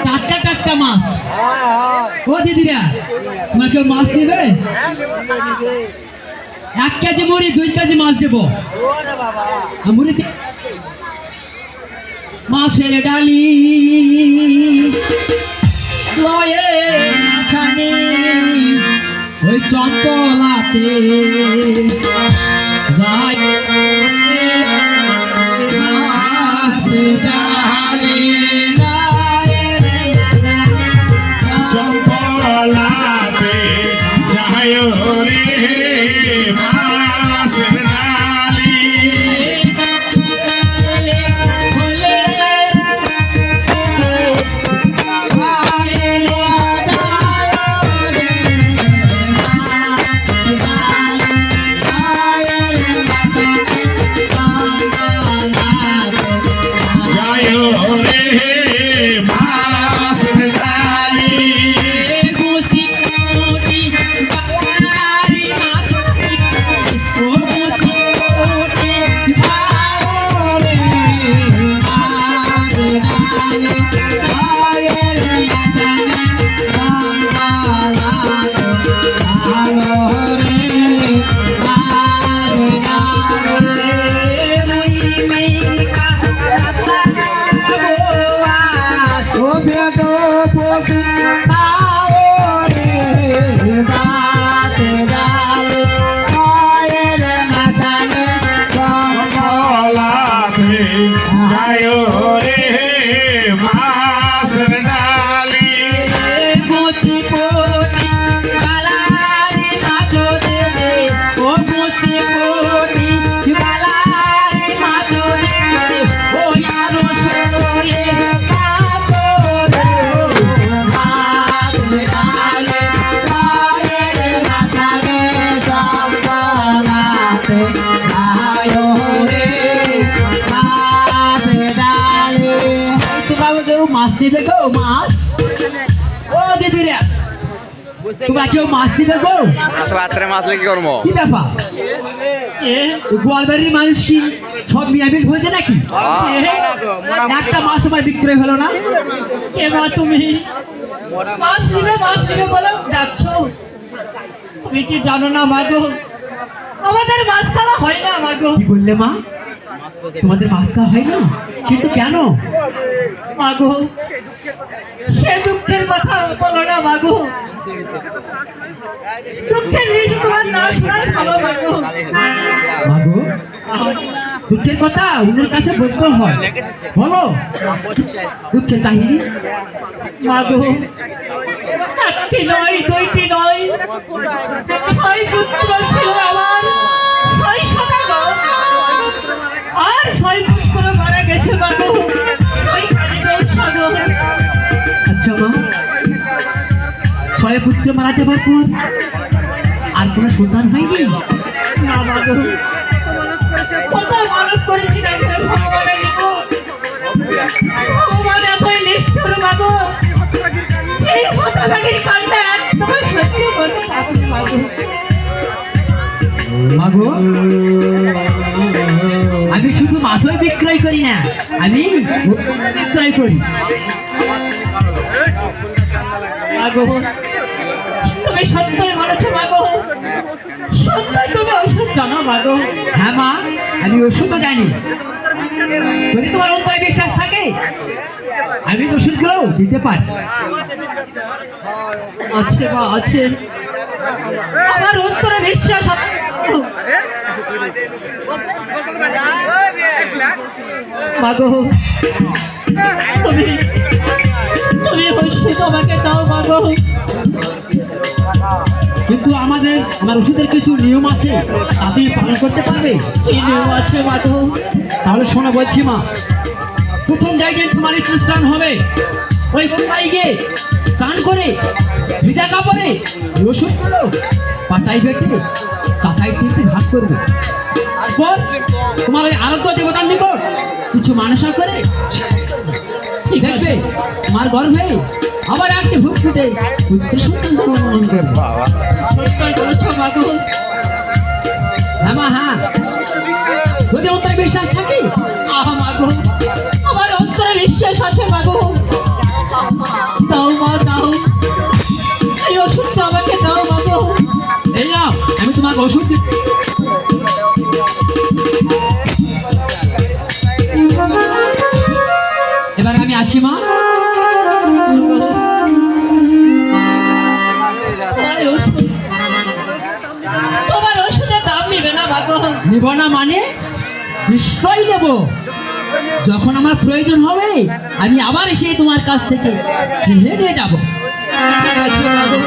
টাটকা টাটকা মাছ। ও দিদিরা, তোমার কেউ মাছ নেবে? 1 কেজি মুড়ি 2 কেজি মাছ দেবো। মুড়ি মাছের ডালি লয়ে মাছানি ওই চম্পলাতে যাই মাছ ডালি চম্পলাতে যাই রে মাছের ডালি মাছ দিবে গো মাছ। ও দিদিরা, তোমরা কেউ মাছ দিবে গো? রাত্রে মাছ লেগে করবো কি ব্যাপার? গোয়ালবাড়ির মানুষ কি সব নিরামিষ হয়েছে নাকি? একটা মাছ আমার বিক্রয় হলো না। এবার তুমি মাছ নিবে বলে ডাকছো। তুমি কি জানো না মাগো, আমাদের মাছ খাওয়া হয় না মাগো। কি বললে মা? তোমাদের মাছ খাওয়া হয় না? কিন্তু কেন মাগো? সে দুঃখের কথা বলো না মাগো। দুঃখের নিজ তোমার না শোনার ভালো মাগো। মাগো, দুঃখের কথা অন্যের কাছে বলতে হয়, বলো দুঃখের কাহিনী। মাগো, 1টি নয় 2টি নয় 6 পুত্র ছিল আমার, 6 সদাগর, আর 6 পুত্র মারা গেছে মাগো ওই কালীগঞ্জ সাগর। আচ্ছা মা, 6 পুত্র মারা যাবার পর আর কোনো সন্তান হয়নি? না মাগো, কত মানত করেছি না ভগবানের নিকট, ভগবান এতই নিষ্ঠুর মাগো। এই হতভাগীর কান্না একদমই সহ্য করতে পারছি মাগো। মাগো, আমি শুধু মাছই বিক্রয় করি না, আমি বিক্রয় করি। মাগো, তুমি সত্যই বলেছো মাগো, সত্যই তুমি ওষুধ জানো মাগো। হ্যাঁ মা, আমি ওষুধও জানি। যদি তোমার অন্তরে বিশ্বাস থাকে আমি ওষুধগুলো দিতে পারি। আছে মা, আছে, আমার অন্তরে বিশ্বাস আছে। মাগো, তুমি তুমি ওষুধ আমাকে দাও মাগো। কিন্তু আমার ওষুধের কিছু নিয়ম আছে, আপনি পালন করতে পারবে? কি নিয়ম আছে মাগো? তাহলে শোনো বলছি মা। প্রথম জায়গায় তোমার একটু স্নান হবে, ওই গঙ্গায় গিয়ে স্নান করে ভিজা কাপড়ে ওষুধগুলো পাতায় বেটে চাটাই তিনটি ভাগ করবে। তারপর তোমার ওই আরাধ্য দেবতার নিকট কিছু মানসা করে দেখবে তোমার গর্ভে আবার একটি ভূত ফুটে পুত্র সন্তান জন্মগ্রহণ করবে। হ্যাঁ মা, হ্যাঁ, যদি অন্তরে বিশ্বাস থাকে। মাগো, আমার অন্তরে বিশ্বাস আছে মাগো। ওষুধ দিচ্ছি। এবার আমি আসি মা। তোমার ওষুধের দাম নেবে না মাগো? নেব না মানে? নিশ্চয়ই নেব। যখন আমার প্রয়োজন হবে আমি আবার এসে তোমার কাছ থেকে চিনে নিয়ে যাবো। ঠিক আছে মাগো।